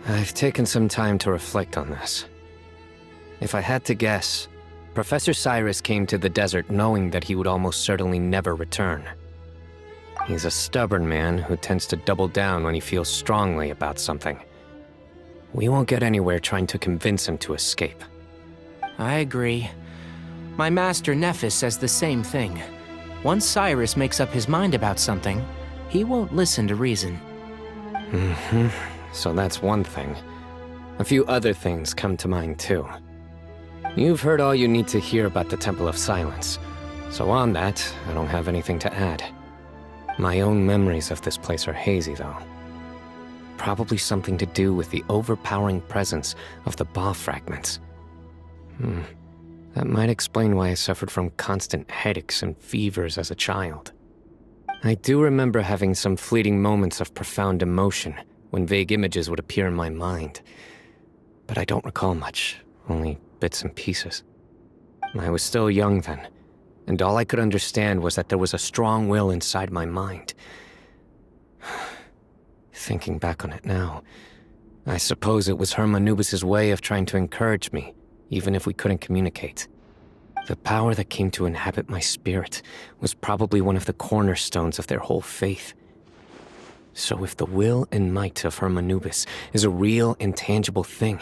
I've taken some time to reflect on this. If I had to guess, Professor Cyrus came to the desert knowing that he would almost certainly never return. He's a stubborn man who tends to double down when he feels strongly about something. We won't get anywhere trying to convince him to escape. I agree. My master Nephis says the same thing. Once Cyrus makes up his mind about something, he won't listen to reason. So that's one thing. A few other things come to mind too. You've heard all you need to hear about the Temple of Silence, so on that, I don't have anything to add. My own memories of this place are hazy though. Probably something to do with the overpowering presence of the Ba fragments. That might explain why I suffered from constant headaches and fevers as a child. I do remember having some fleeting moments of profound emotion when vague images would appear in my mind. But I don't recall much, only bits and pieces. I was still young then, and all I could understand was that there was a strong will inside my mind. Thinking back on it now, I suppose it was Hermanubis' way of trying to encourage me, even if we couldn't communicate. The power that came to inhabit my spirit was probably one of the cornerstones of their whole faith. So if the will and might of Hermanubis is a real, intangible thing,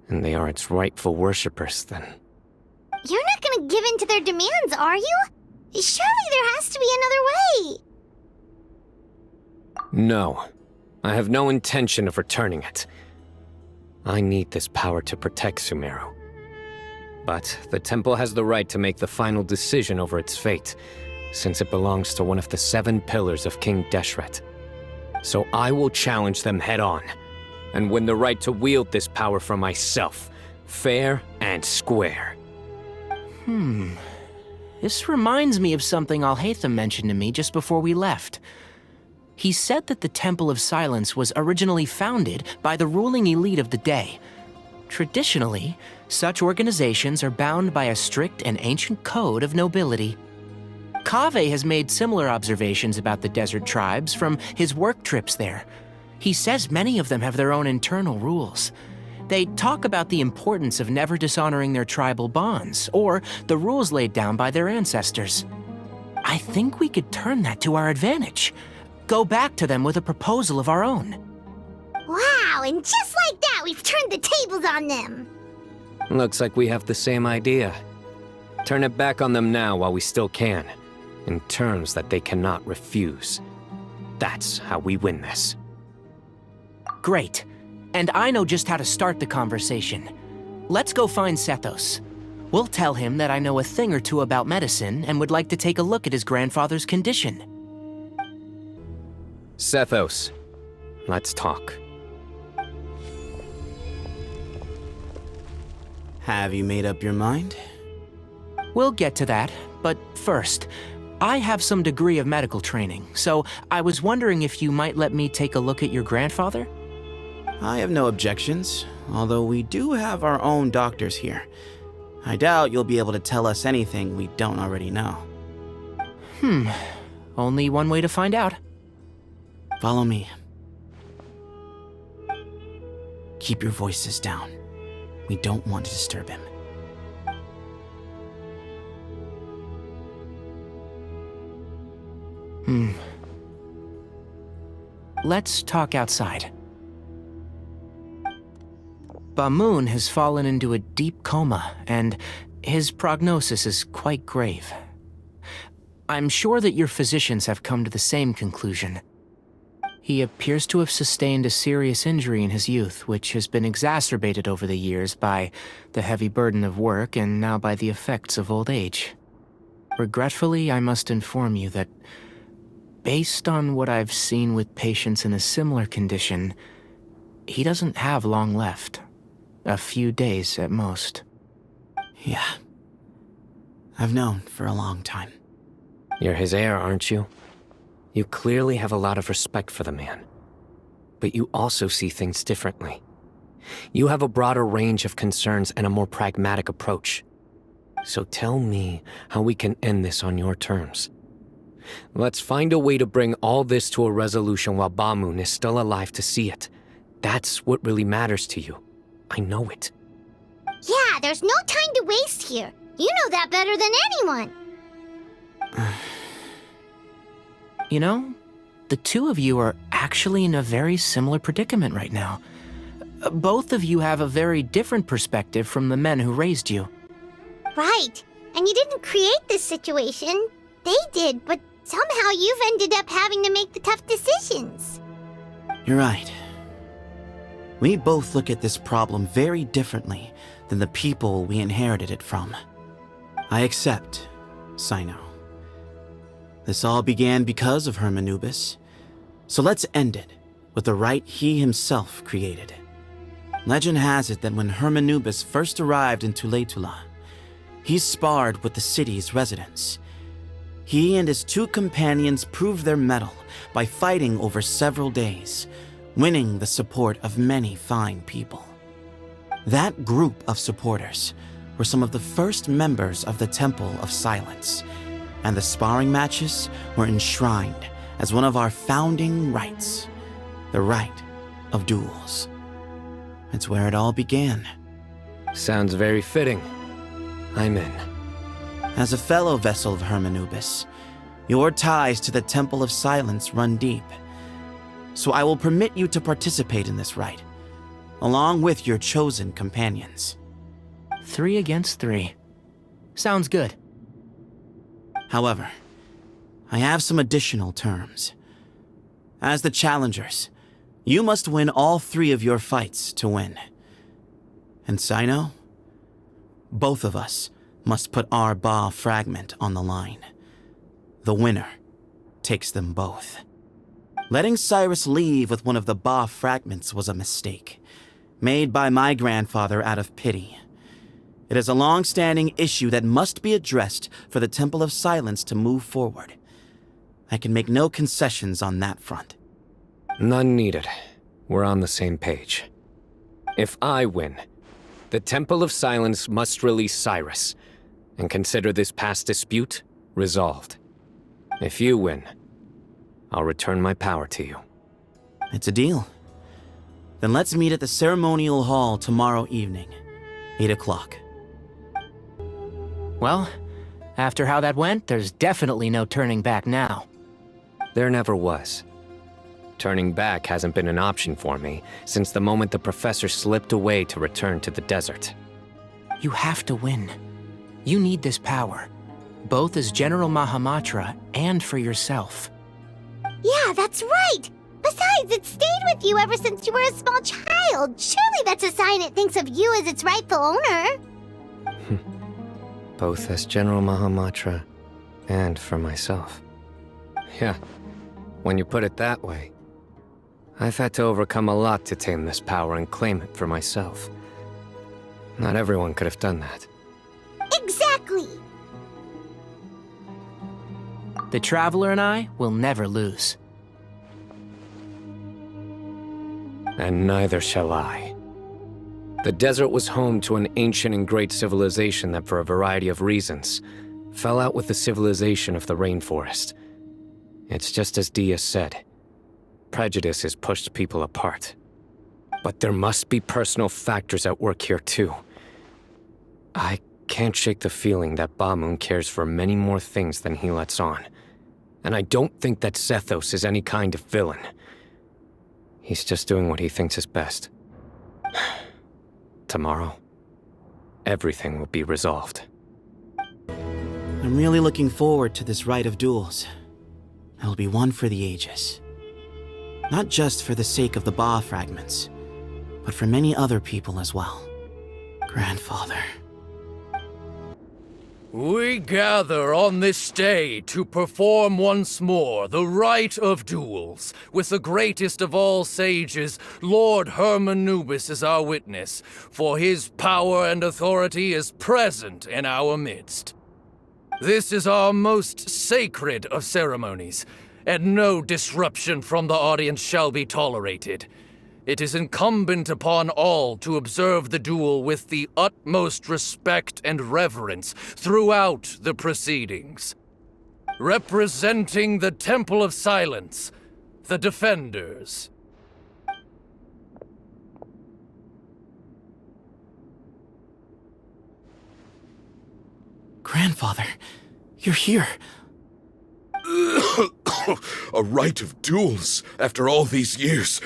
and they are its rightful worshippers, then... You're not gonna give in to their demands, are you? Surely there has to be another way! No. I have no intention of returning it. I need this power to protect Sumeru. But the temple has the right to make the final decision over its fate, since it belongs to one of the 7 pillars of King Deshret. So I will challenge them head-on, and win the right to wield this power for myself, fair and square. This reminds me of something Alhaitham mentioned to me just before we left. He said that the Temple of Silence was originally founded by the ruling elite of the day. Traditionally, such organizations are bound by a strict and ancient code of nobility. Kaveh has made similar observations about the desert tribes from his work trips there. He says many of them have their own internal rules. They talk about the importance of never dishonoring their tribal bonds, or the rules laid down by their ancestors. I think we could turn that to our advantage. Go back to them with a proposal of our own. Wow, and just like that, we've turned the tables on them! Looks like we have the same idea. Turn it back on them now while we still can, in terms that they cannot refuse. That's how we win this. Great. And I know just how to start the conversation. Let's go find Sethos. We'll tell him that I know a thing or two about medicine and would like to take a look at his grandfather's condition. Sethos, let's talk. Have you made up your mind? We'll get to that, but first, I have some degree of medical training, so I was wondering if you might let me take a look at your grandfather? I have no objections, although we do have our own doctors here. I doubt you'll be able to tell us anything we don't already know. Only one way to find out. Follow me. Keep your voices down. We don't want to disturb him. Let's talk outside. Bamoon has fallen into a deep coma, and his prognosis is quite grave. I'm sure that your physicians have come to the same conclusion. He appears to have sustained a serious injury in his youth, which has been exacerbated over the years by the heavy burden of work and now by the effects of old age. Regretfully, I must inform you that, based on what I've seen with patients in a similar condition, he doesn't have long left. A few days at most. Yeah. I've known for a long time. You're his heir, aren't you? You clearly have a lot of respect for the man. But you also see things differently. You have a broader range of concerns and a more pragmatic approach. So tell me how we can end this on your terms. Let's find a way to bring all this to a resolution while Bamoon is still alive to see it. That's what really matters to you. I know it. Yeah, there's no time to waste here. You know that better than anyone. You know, the two of you are actually in a very similar predicament right now. Both of you have a very different perspective from the men who raised you. Right. And you didn't create this situation. They did, but somehow you've ended up having to make the tough decisions. You're right. We both look at this problem very differently than the people we inherited it from. I accept, Cyno. This all began because of Hermanubis, so let's end it with the rite he himself created. Legend has it that when Hermanubis first arrived in Tuletula, he sparred with the city's residents. He and his two companions proved their mettle by fighting over several days, winning the support of many fine people. That group of supporters were some of the first members of the Temple of Silence, and the sparring matches were enshrined as one of our founding rites, the rite of duels. It's where it all began. Sounds very fitting. I'm in. As a fellow vessel of Hermanubis, your ties to the Temple of Silence run deep. So I will permit you to participate in this rite, along with your chosen companions. 3 against 3. Sounds good. However, I have some additional terms. As the challengers, you must win all 3 of your fights to win. And Cyno, both of us must put our Ba fragment on the line. The winner takes them both. Letting Cyrus leave with one of the Ba fragments was a mistake, made by my grandfather out of pity. It is a long-standing issue that must be addressed for the Temple of Silence to move forward. I can make no concessions on that front. None needed. We're on the same page. If I win, the Temple of Silence must release Cyrus, and consider this past dispute resolved. If you win, I'll return my power to you. It's a deal. Then let's meet at the ceremonial hall tomorrow evening, 8 o'clock. Well, after how that went, there's definitely no turning back now. There never was. Turning back hasn't been an option for me since the moment the professor slipped away to return to the desert. You have to win. You need this power, both as General Mahamatra and for yourself. Yeah, that's right. Besides, it stayed with you ever since you were a small child. Surely that's a sign it thinks of you as its rightful owner. Both as General Mahamatra and for myself. Yeah, when you put it that way, I've had to overcome a lot to tame this power and claim it for myself. Not everyone could have done that. Exactly. The Traveler and I will never lose. And neither shall I. The desert was home to an ancient and great civilization that, for a variety of reasons, fell out with the civilization of the rainforest. It's just as Dia said. Prejudice has pushed people apart. But there must be personal factors at work here too. I can't shake the feeling that Bamoon cares for many more things than he lets on. And I don't think that Zethos is any kind of villain. He's just doing what he thinks is best. Tomorrow, everything will be resolved. I'm really looking forward to this rite of duels. It'll be one for the ages. Not just for the sake of the Ba fragments, but for many other people as well. Grandfather. We gather on this day to perform once more the rite of duels, with the greatest of all sages, Lord Hermanubis, as our witness, for his power and authority is present in our midst. This is our most sacred of ceremonies, and no disruption from the audience shall be tolerated. It is incumbent upon all to observe the duel with the utmost respect and reverence throughout the proceedings. Representing the Temple of Silence, the Defenders. Grandfather, you're here. A rite of duels after all these years.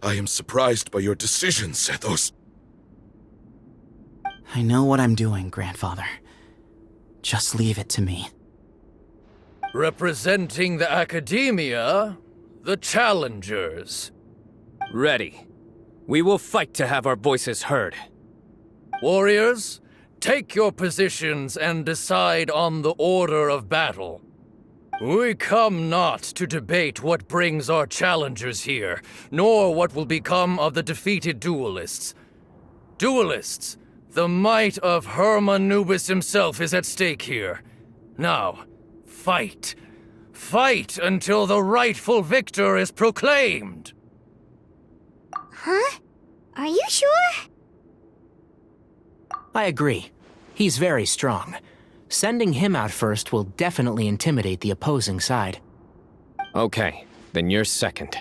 I am surprised by your decision, Sethos. I know what I'm doing, Grandfather. Just leave it to me. Representing the Academia, the Challengers. Ready. We will fight to have our voices heard. Warriors, take your positions and decide on the order of battle. We come not to debate what brings our challengers here, nor what will become of the defeated duelists. Duelists, the might of Hermanubis himself is at stake here. Now, fight. Fight until the rightful victor is proclaimed. Huh? Are you sure? I agree. He's very strong. Sending him out first will definitely intimidate the opposing side. Okay, then you're second.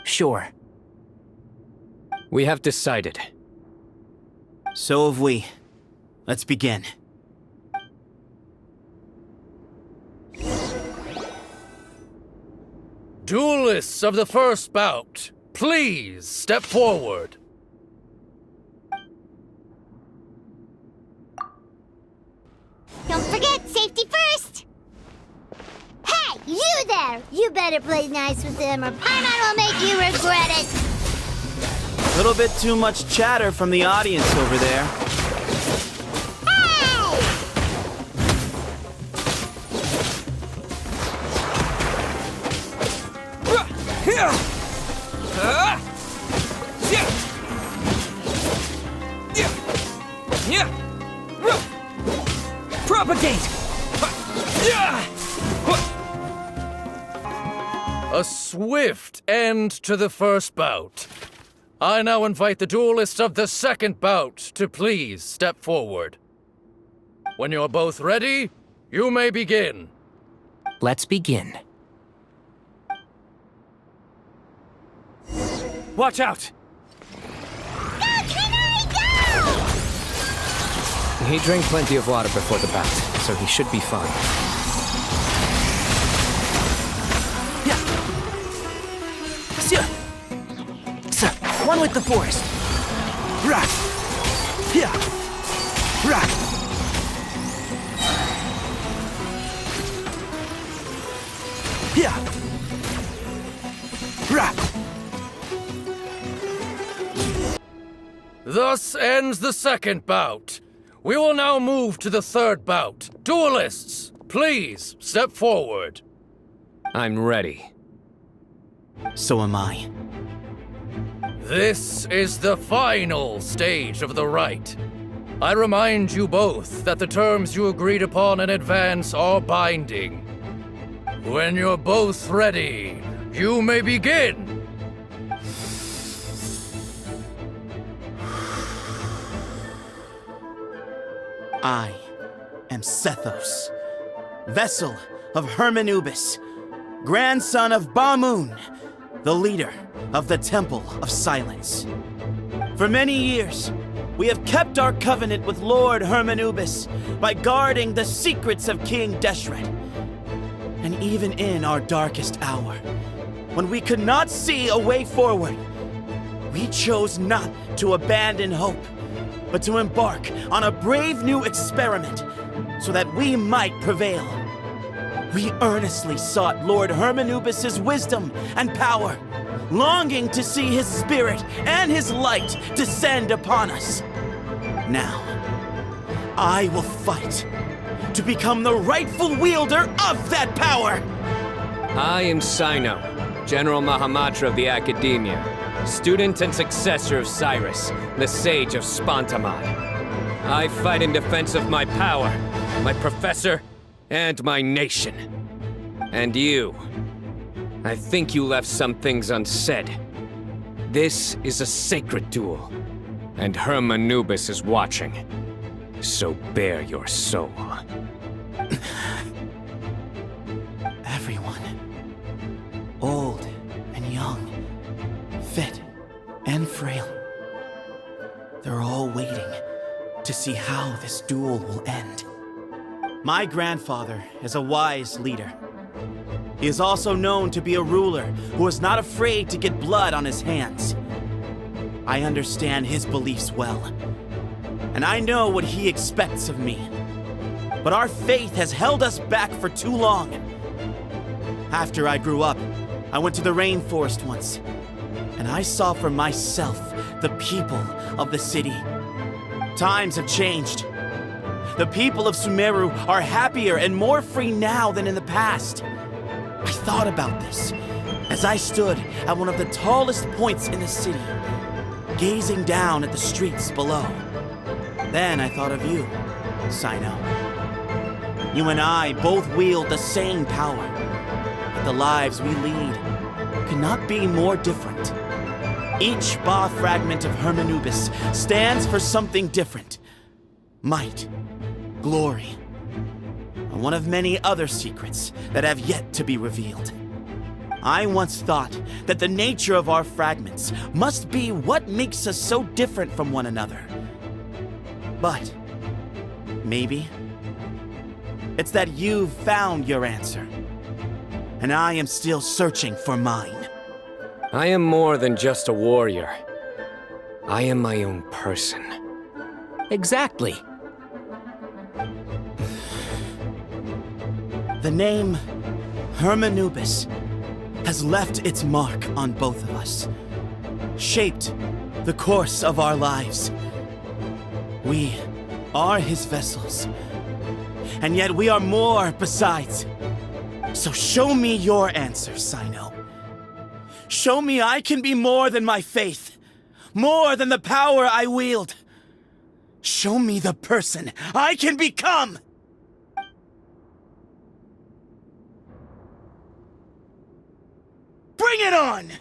Sure. We have decided. So have we. Let's begin. Duelists of the first bout, please step forward. Don't forget, safety first! Hey, you there! You better play nice with him or Paimon will make you regret it! A little bit too much chatter from the audience over there. Hey! Propagate! A swift end to the first bout. I now invite the duelists of the second bout to please step forward. When you're both ready, you may begin. Let's begin. Watch out! Go, Canary, go! He drank plenty of water before the bout, so he should be fine. One with the force. Rock. Yeah. Rock. Yeah. Rock. Thus ends the second bout. We will now move to the third bout. Duelists, please step forward. I'm ready. So am I. This is the final stage of the rite. I remind you both that the terms you agreed upon in advance are binding. When you're both ready, you may begin. I am Sethos, vessel of Hermanubis, grandson of Bamun, the leader of the Temple of Silence. For many years, we have kept our covenant with Lord Hermanubis by guarding the secrets of King Deshret. And even in our darkest hour, when we could not see a way forward, we chose not to abandon hope, but to embark on a brave new experiment so that we might prevail. We earnestly sought Lord Hermanubis' wisdom and power, longing to see his spirit and his light descend upon us. Now, I will fight to become the rightful wielder of that power! I am Cyno, General Mahamatra of the Academia, student and successor of Cyrus, the Sage of Spontamod. I fight in defense of my power, my professor, and my nation. And you. I think you left some things unsaid. This is a sacred duel, and Hermanubis is watching. So bare your soul. Everyone, old and young, fit and frail, they're all waiting to see how this duel will end. My grandfather is a wise leader. He is also known to be a ruler who is not afraid to get blood on his hands. I understand his beliefs well, and I know what he expects of me. But our faith has held us back for too long. After I grew up, I went to the rainforest once, and I saw for myself the people of the city. Times have changed. The people of Sumeru are happier and more free now than in the past. I thought about this as I stood at one of the tallest points in the city, gazing down at the streets below. Then I thought of you, Cyno. You and I both wield the same power, but the lives we lead could not be more different. Each Ba fragment of Hermanubis stands for something different. Might, glory, and one of many other secrets that have yet to be revealed. I once thought that the nature of our fragments must be what makes us so different from one another. But maybe it's that you've found your answer, and I am still searching for mine. I am more than just a warrior. I am my own person. Exactly. The name Hermanubis has left its mark on both of us, shaped the course of our lives. We are his vessels, and yet we are more besides. So show me your answer, Cyno. Show me I can be more than my faith, more than the power I wield. Show me the person I can become! Bring it on!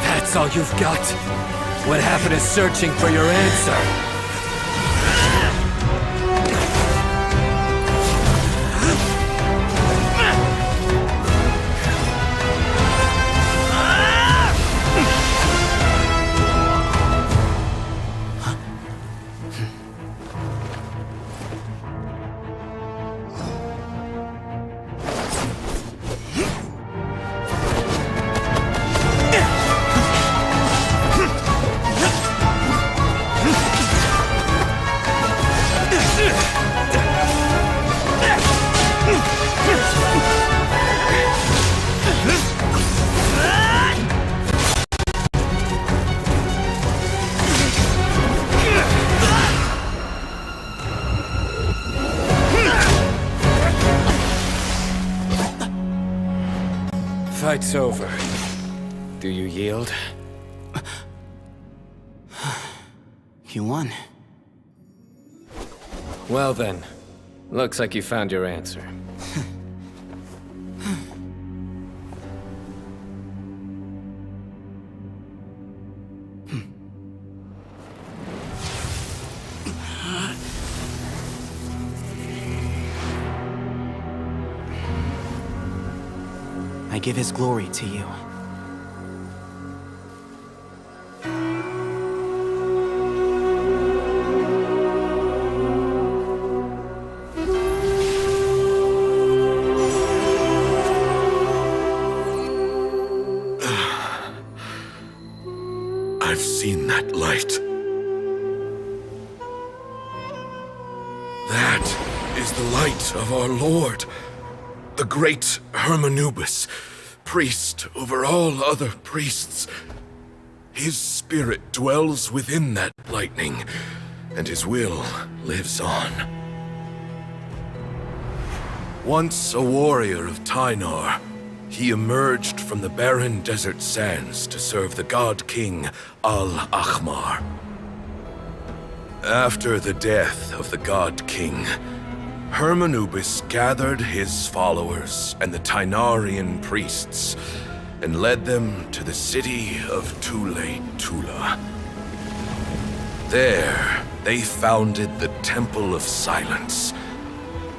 That's all you've got? What happened to searching for your answer? Fight's over. Do you yield? You won. Well then, looks like you found your answer. I give his glory to you. I've seen that light. That is the light of our Lord, the great Hermanubis, priest over all other priests. His spirit dwells within that lightning, and his will lives on. Once a warrior of Tynar, he emerged from the barren desert sands to serve the god king Al-Ahmar. After the death of the god king, Hermanubis gathered his followers and the Tynarian priests and led them to the city of Tule-Tula. There, they founded the Temple of Silence,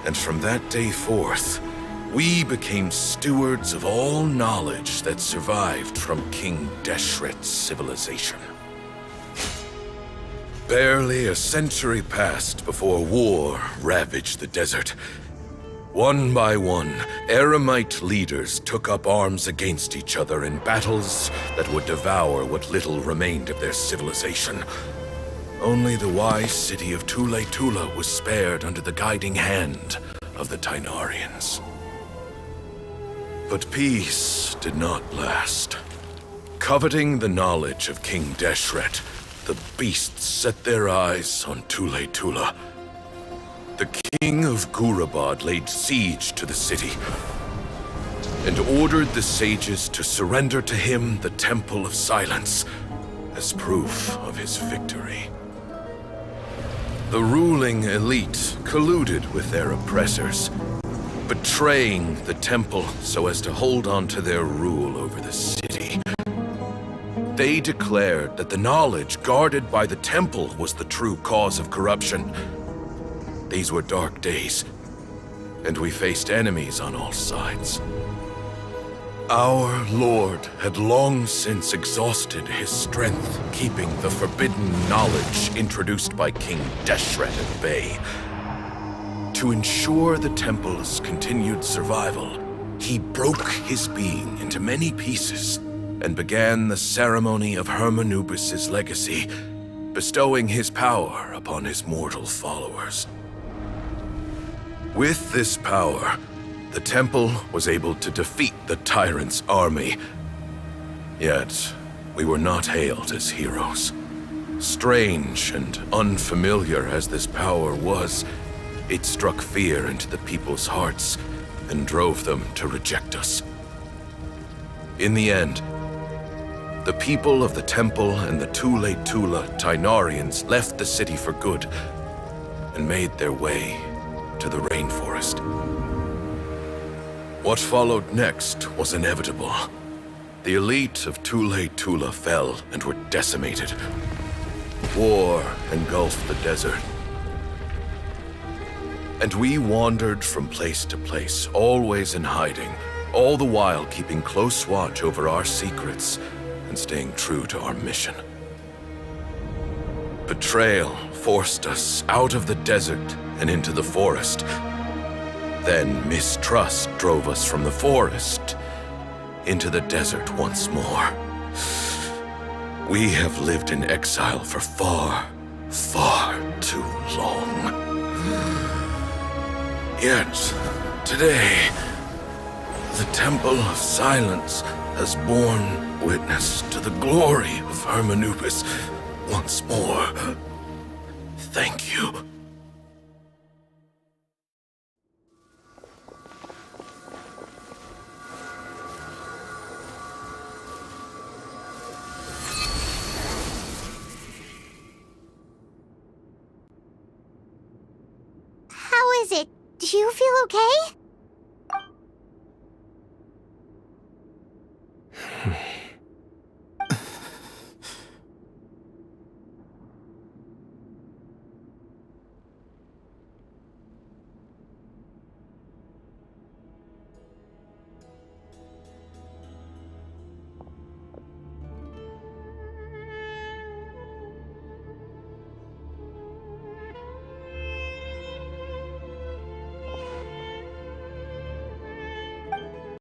and from that day forth, we became stewards of all knowledge that survived from King Deshret's civilization. Barely a century passed before war ravaged the desert. One by one, Eremite leaders took up arms against each other in battles that would devour what little remained of their civilization. Only the wise city of Tule-Tula was spared under the guiding hand of the Tynarians. But peace did not last. Coveting the knowledge of King Deshret, the beasts set their eyes on Tule-Tula. The king of Gurabad laid siege to the city and ordered the sages to surrender to him the Temple of Silence as proof of his victory. The ruling elite colluded with their oppressors, betraying the temple so as to hold on to their rule over the city. They declared that the knowledge guarded by the temple was the true cause of corruption. These were dark days, and we faced enemies on all sides. Our Lord had long since exhausted his strength, keeping the forbidden knowledge introduced by King Deshret at bay. To ensure the temple's continued survival, he broke his being into many pieces and began the ceremony of Hermanubis' legacy, bestowing his power upon his mortal followers. With this power, the temple was able to defeat the tyrant's army. Yet, we were not hailed as heroes. Strange and unfamiliar as this power was, it struck fear into the people's hearts and drove them to reject us. In the end, the people of the temple and the Tule-Tula Tynarians left the city for good and made their way to the rainforest. What followed next was inevitable. The elite of Tule-Tula fell and were decimated. War engulfed the desert. And we wandered from place to place, always in hiding, all the while keeping close watch over our secrets and staying true to our mission. Betrayal forced us out of the desert and into the forest. Then mistrust drove us from the forest into the desert once more. We have lived in exile for far, far too long. Yet, today, the Temple of Silence has borne witness to the glory of Hermanubis once more. Thank you. How is it? Do you feel okay?